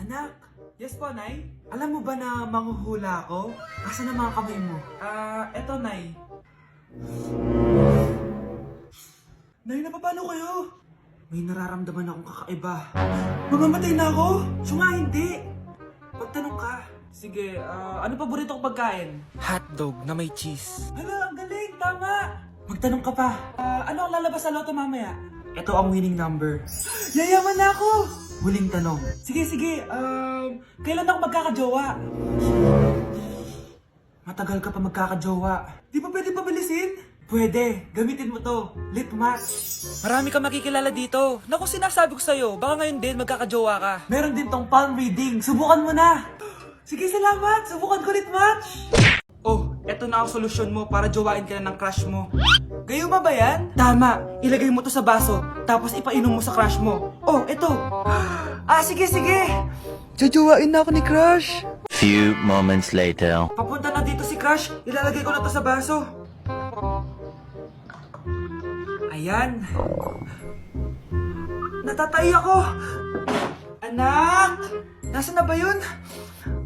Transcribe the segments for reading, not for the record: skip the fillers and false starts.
Anak, yes po, Nay? Alam mo ba na manghuhula ako? Asan ang mga kamay mo? Eto, Nay. Nay, napapano kayo? May nararamdaman akong kakaiba. Mamamatay na ako? Siya nga hindi. Pagtanong ka. Sige, ano paborito kong pagkain? Hotdog na may cheese. Hala, ang galing, tama! Magtanong ka pa. Ano ang lalabas sa loto mamaya? Ito ang winning number. Yayaman na ako! Huling tanong. Sige. Kailan ako magkakajowa? Matagal ka pa magkakajowa. Di ba pwede pabilisin? Pwede. Gamitin mo to. Lip match. Marami ka makikilala dito. Naku, sinasabi ko sa'yo. Baka ngayon din magkakajowa ka. Meron din tong palm reading. Subukan mo na. Sige, salamat. Subukan ko lip match. Oh, eto na ang solusyon mo para jowain ka na ng crush mo. Gayuma ba yan? Tama. Ilagay mo to sa baso, tapos ipainom mo sa crush mo. Oh, eto. Sige. Jojowain na ako ni crush. Few moments later. Papunta na dito si crush. Ilalagay ko na to sa baso. Ayan. Natatay ako. Anak! Nasaan na ba yun?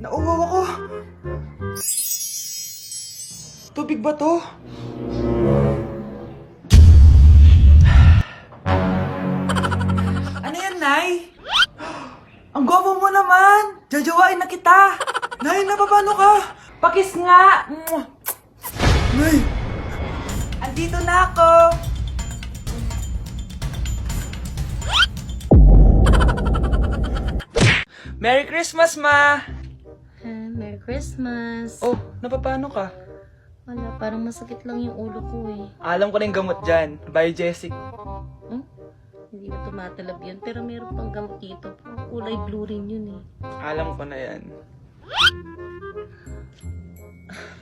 Nauwaw ako. Tubig ba to? Ano yan, Nay? Ang gwapo mo naman! Jajawain na kita! Nay, napapano ka? Pakis nga! Nay! Andito na ako! Merry Christmas, Ma! Merry Christmas. Oh, napapano ka? Wala, parang masakit lang yung ulo ko eh. Alam ko na yung gamot dyan. Biogesic. Hindi na tumatalab yun, pero meron pang gamot dito. Parang kulay blue rin yun eh. Alam ko na yan.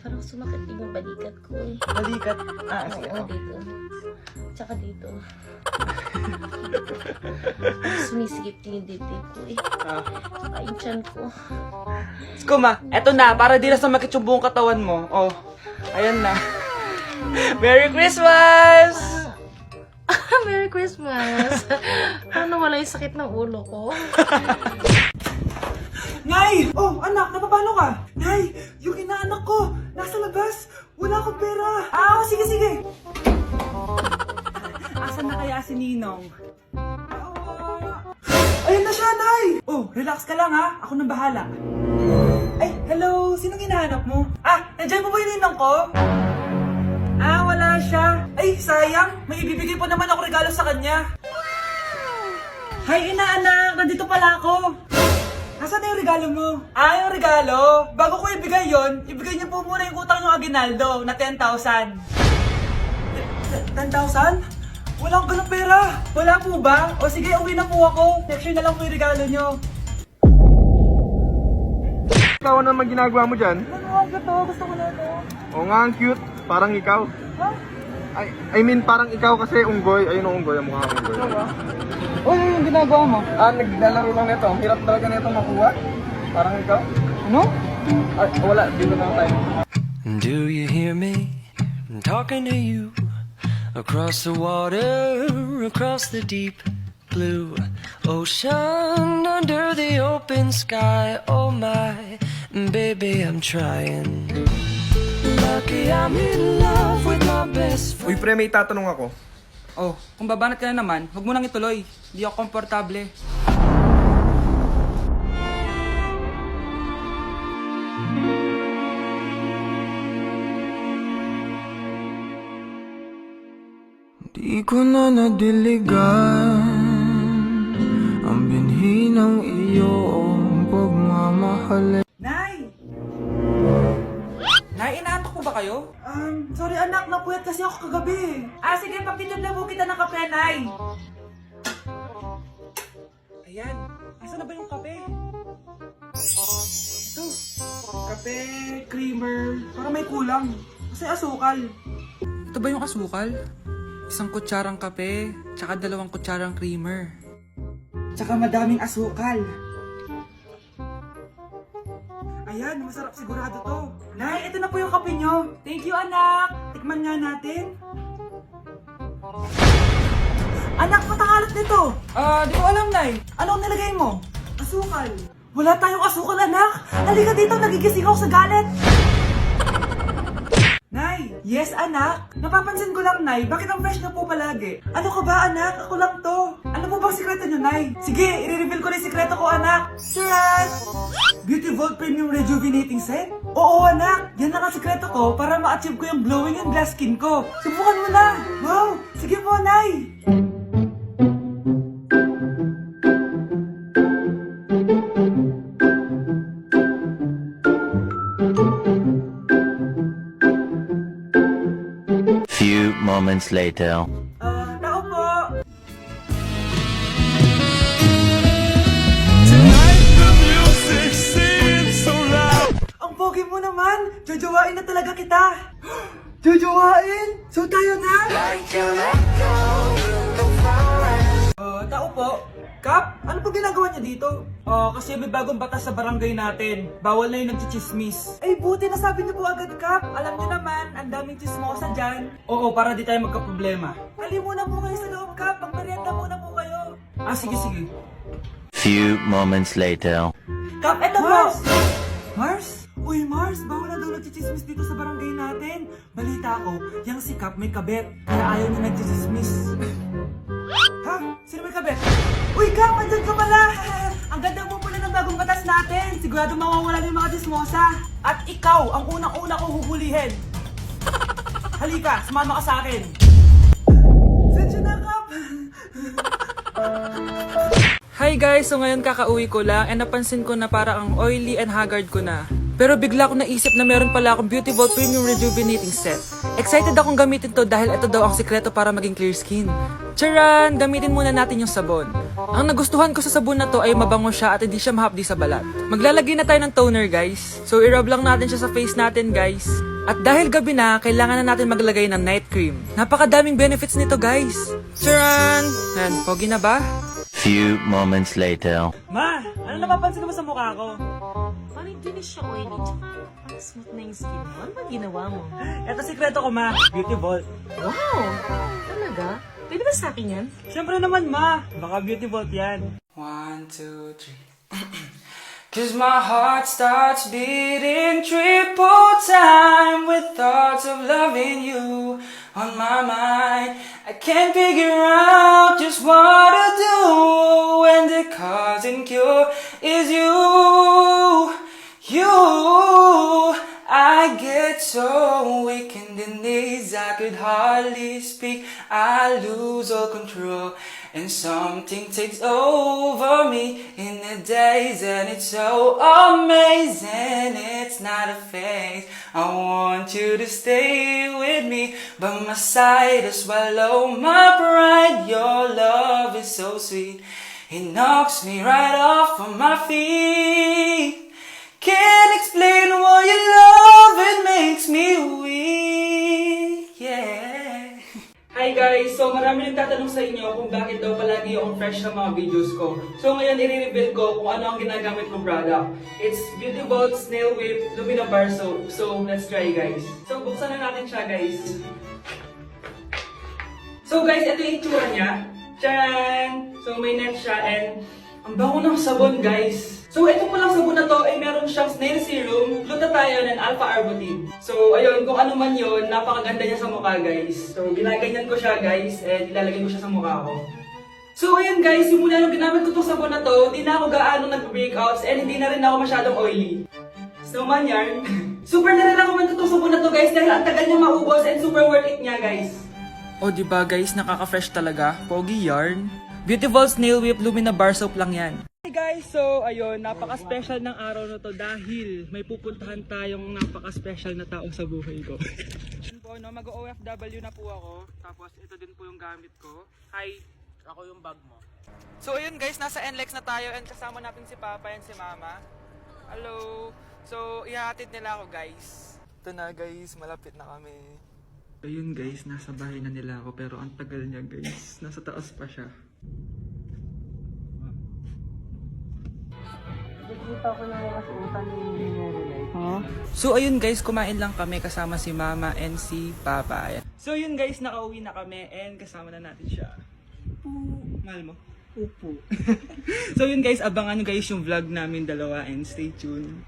Parang sumakit din yung balikat ko eh. Balikat. Sige. Oo, dito. Tsaka dito. Sumisigip din yung dibdib ko eh. Tsaka yung tiyan ko. Skuma, eto na. Para di na sumakit yung buong katawan mo. Oh, ayan na. Merry Christmas! Merry Christmas! Paano wala yung sakit ng ulo ko? Nay! Oh, anak, napapano ka? Nay, yung inaanak ko, nasa labas. Wala akong pera. Sige. Asan na kaya si Ninong? Ayun na siya, Nay! Oh, relax ka lang ha. Ako nang bahala. Ay, hello. Sinong hinahanap mo? Nandiyan mo ba yung Ninong ko? Wala siya. Ay, sayang. May ibibigay pa naman ako regalo sa kanya. Hi, inaanak. Nandito pala ako. Nasaan na yung regalo mo? Yung regalo? Bago ko ibigay yon, ibigay niyo po muna yung utang yung Aguinaldo na 10,000. 10,000? Wala akong ganong pera. Wala po ba? O sige, uwi na po ako. Next year na lang po yung regalo niyo. Ikaw, ano naman ginagawa mo dyan? Ano ang gato? Gusto ko na ito. Oo nga, ang cute. Parang ikaw. Ha? I mean, parang ikaw kasi unggoy. Ayun ang unggoy, ang mukha ng unggoy. O, yun yung ginagawa mo. Naglalaro lang nito. Hirap talaga nito makuha. Parang ikaw. Ano? Wala. Dito na tayo. Do you hear me? I'm talking to you across the water, across the deep blue ocean, under the open sky. Oh my, baby, I'm trying. Lucky I'm in love with my best friend. Uy, pre, may tatanong ako. Oh, kung babanat ka na naman, huwag mo nang ituloy. Hindi ako komportable. Di ko na nadiligan ang binhi ng iyong pagmamahal. Nay! Nay, inaantok po ba kayo? Sorry anak, napuyat kasi ako kagabi. Sige, papitod na po kita ng kape, Nay. Ayan, asan na ba yung kape? Ito, kape, creamer, para may kulang. Kasi asukal. Ito ba yung asukal? Isang kutsarang kape, tsaka 2 kutsarang creamer. Tsaka madaming asukal. Ayan, masarap sigurado to. Nay, ito na po yung kape nyo. Thank you, anak. Tikman nga natin. Anak, patakalat nito. Di ko alam, Nay. Anong nilagay mo? Asukal. Wala tayong asukal, anak! Halika dito, nagigising ako sa galit! Nay! Yes, anak? Napapansin ko lang, Nay. Bakit ang fresh na po palagi? Ano ka ba, anak? Ako lang to. Ano po bang sikreto niyo, Nay? Sige, i-reveal ko na yung sikreto ko, anak. Charan! Beauty Vault Premium Rejuvenating Set? Oo, anak. Yan na nga sikreto ko para ma-achieve ko yung glowing and glass skin ko. Subukan mo na. Wow! Sige po, Nay! Few moments later. Tao po! Ang pogi mo naman! Jojowain na talaga kita! Jojowain? So tayo na? Tao po. Kap, ano po ginagawa niya dito? Kasi may bagong batas sa barangay natin. Bawal na yung nagchichismis. Ay, buti nasabi niyo po agad, Kap. Alam niyo naman, ang daming chismosa dyan. Oo, para di tayo magka-problema. Hali muna po kayo sa loob, Kap. Magmerienda muna po kayo. Sige, sige. Few moments later. Kap, eto Mars! Mars? Uy, Mars, bawal na daw nagchichismis dito sa barangay natin. Balita ko, yung si Kap may kabet, kaya ayaw niya nagchichismis. Ha? Sino may kabet? Uy, Kap, andyan ka pala! Ang ganda mo pala ng bagong batas natin. Sigurado mawawala na yung mga chismosa. At ikaw, ang unang-una kong huhulihin. Halika, sumama ka sa akin. Sensya na, Kap! Hi guys! So ngayon kakauwi ko lang and napansin ko na para ang oily and haggard ko na. Pero bigla ko naisip na meron pala akong Beauty Vault Premium Rejuvenating Set. Excited akong gamitin to dahil ito daw ang sikreto para maging clear skin. Charan! Gamitin muna natin yung sabon. Ang nagustuhan ko sa sabon na to ay mabango siya at hindi siya mahapdi sa balat. Maglalagay na tayo ng toner guys. So i-rub lang natin siya sa face natin guys. At dahil gabi na, kailangan na natin maglagay ng night cream. Napakadaming benefits nito guys. Charan! Yan, pogi na ba? Few moments later. Ma, ano napapansin mo sa mukha ko? Parang hindi na siya oily, tsaka parang smooth na yung skin mo. Ano ba ginawa mo? Ito sikreto ko ma, Beauty Vault. Wow! Talaga? Pwede ba sa akin yan? Siyempre naman ma, baka Beauty Vault yan. 1, 2, 3. Cause my heart starts beating triple time with thoughts of loving you on my mind. I can't figure out just what to do when the cause and cure is you. I get so weak in the knees, I could hardly speak. I lose all control, and something takes over me in the days, and it's so amazing. It's not a phase. I want you to stay with me by my side to swallow my pride. Your love is so sweet, it knocks me right off of my feet. Can't explain why your love, it makes me weak, yeah. Hi guys! So marami rin tatanong sa inyo kung bakit daw palagi yung fresh sa mga videos ko. So ngayon i-reveal ko kung ano ang ginagamit kong product. It's Beauty Vault Snail Whip Lumina Bar Soap. So let's try guys. So buksan na natin siya guys. So guys, ito yung itsura niya. Charan! So may net siya and ang bango ng sabon guys. So ito palang sabon na to ay meron siyang snail serum, glutathione and alpha-arbutin. So ayun, kung ano man yun, napakaganda niya sa mukha guys. So ginaganyan ko siya guys and ilalagay ko siya sa mukha ko. So ayun guys, simula nung ginamit ko itong sabon na to, di na ako gaano nag-breakouts and hindi na rin ako masyadong oily. Snowman yarn. Super nare-recommend ko itong sabon na to guys dahil ang tagal niya maubos and super worth it niya guys. O diba guys, nakaka-fresh talaga. Pogi yarn. Beauty Vault Snail Whip Lumina Bar Soap lang yan. Hey guys, so ayun, napaka-special ng araw na to dahil may pupuntahan tayong napaka-special na tao sa buhay ko. Po, no, mag-OFW na po ako, tapos ito din po yung gamit ko. Hi, ako yung bag mo. So ayun guys, nasa NLEX na tayo and kasama natin si Papa and si Mama. Hello! So ihahatid nila ako guys. Ito na guys, malapit na kami. Ayun guys, nasa bahay na nila ako pero ang tagal niya guys. Nasa taas pa siya. So ayun guys, kumain lang kami kasama si Mama and si Papa. So yun guys, nakauwi na kami and kasama na natin siya. Mahal mo? Upo. So yun guys, abangan nyo guys yung vlog namin dalawa and stay tuned.